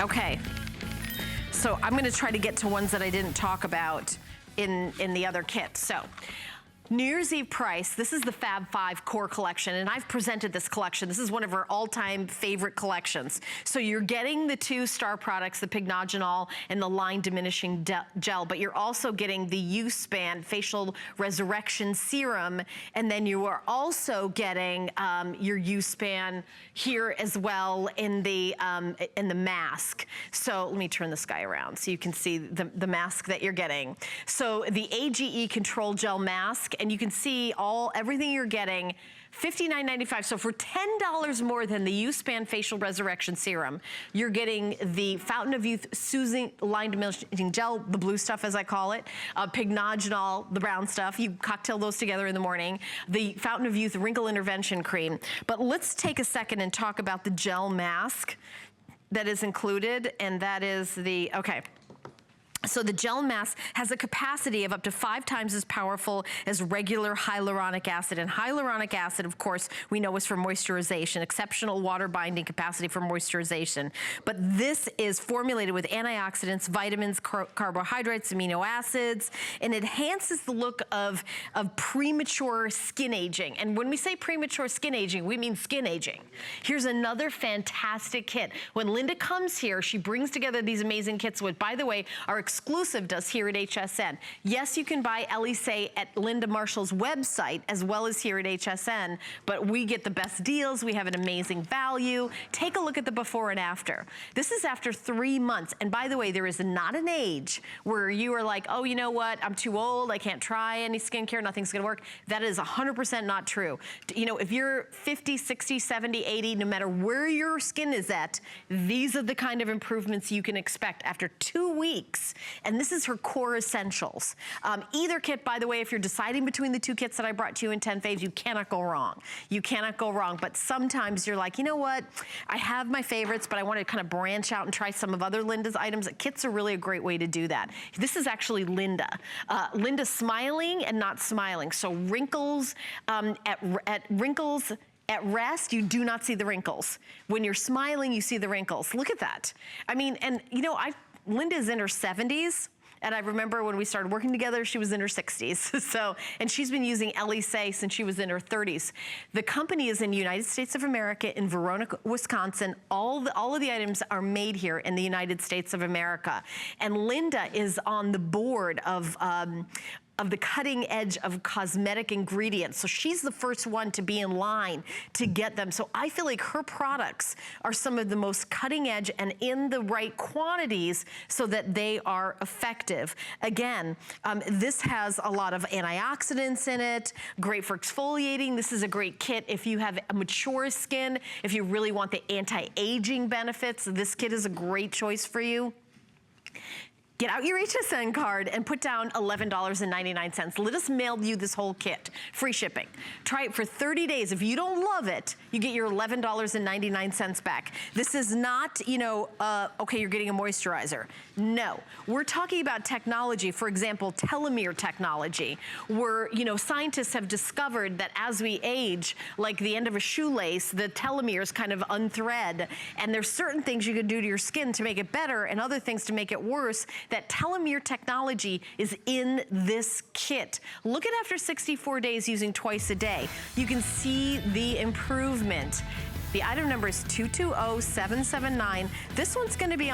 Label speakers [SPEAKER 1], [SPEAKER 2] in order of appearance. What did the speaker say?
[SPEAKER 1] Okay. So I'm gonna try to get to ones that I didn't talk about in the other kit. So, New Year's Eve price, this is the Fab 5 core collection, and I've presented this collection. This is one of our all-time favorite collections. So you're getting the 2 star products, the Pignogenol and the line diminishing gel, but you're also getting the U-Span facial resurrection serum, and then you are also getting your U-Span here as well in the mask. So let me turn this guy around so you can see the mask that you're getting. So the AGE Control Gel Mask, and you can see everything you're getting, $59.95. So for $10 more than the U-Span Facial Resurrection Serum, you're getting the Fountain of Youth Soothing Line Diminishing Gel, the blue stuff as I call it, Pignogenol, the brown stuff. You cocktail those together in the morning. The Fountain of Youth Wrinkle Intervention Cream. But let's take a second and talk about the gel mask that is included, and that is the, okay. So the gel mask has a capacity of up to 5 times as powerful as regular hyaluronic acid. And hyaluronic acid, of course, we know is for moisturization, exceptional water binding capacity for moisturization. But this is formulated with antioxidants, vitamins, carbohydrates, amino acids, and enhances the look of premature skin aging. And when we say premature skin aging, we mean skin aging. Here's another fantastic kit. When Linda comes here, she brings together these amazing kits, which, by the way, are exclusive to us here at HSN. Yes, you can buy Elysee at Linda Marshall's website as well as here at HSN, but we get the best deals. We have an amazing value. Take a look at the before and after. This is after 3 months. And by the way, there is not an age where you are like, oh, you know what? I'm too old. I can't try any skincare. Nothing's going to work. That is 100% not true. You know, if you're 50, 60, 70, 80, no matter where your skin is at, these are the kind of improvements you can expect after 2 weeks. And this is her core essentials. Either kit, by the way, if you're deciding between the 2 kits that I brought to you in 10 faves, you cannot go wrong. You cannot go wrong. But sometimes you're like, you know what? I have my favorites, but I want to kind of branch out and try some of other Linda's items. Kits are really a great way to do that. This is actually Linda. Linda smiling and not smiling. So wrinkles, wrinkles at rest, you do not see the wrinkles. When you're smiling, you see the wrinkles. Look at that. I mean, and you know, Linda's in her 70s, and I remember when we started working together, she was in her 60s. So, and she's been using Elysee since she was in her 30s. The company is in the United States of America, in Verona, Wisconsin. All of the items are made here in the United States of America. And Linda is on the board of the cutting edge of cosmetic ingredients. So she's the first one to be in line to get them. So I feel like her products are some of the most cutting edge and in the right quantities so that they are effective. Again, this has a lot of antioxidants in it, great for exfoliating. This is a great kit if you have a mature skin, if you really want the anti-aging benefits. This kit is a great choice for you. Get out your HSN card and put down $11.99. Let us mail you this whole kit. Free shipping. Try it for 30 days. If you don't love it, you get your $11.99 back. This is not, you know, okay, you're getting a moisturizer. No. We're talking about technology, for example, telomere technology, where, you know, scientists have discovered that as we age, like the end of a shoelace, the telomeres kind of unthread. And there's certain things you can do to your skin to make it better and other things to make it worse. That telomere technology is in this kit. Look at after 64 days using twice a day. You can see the improvement. The item number is 220779. This one's going to be on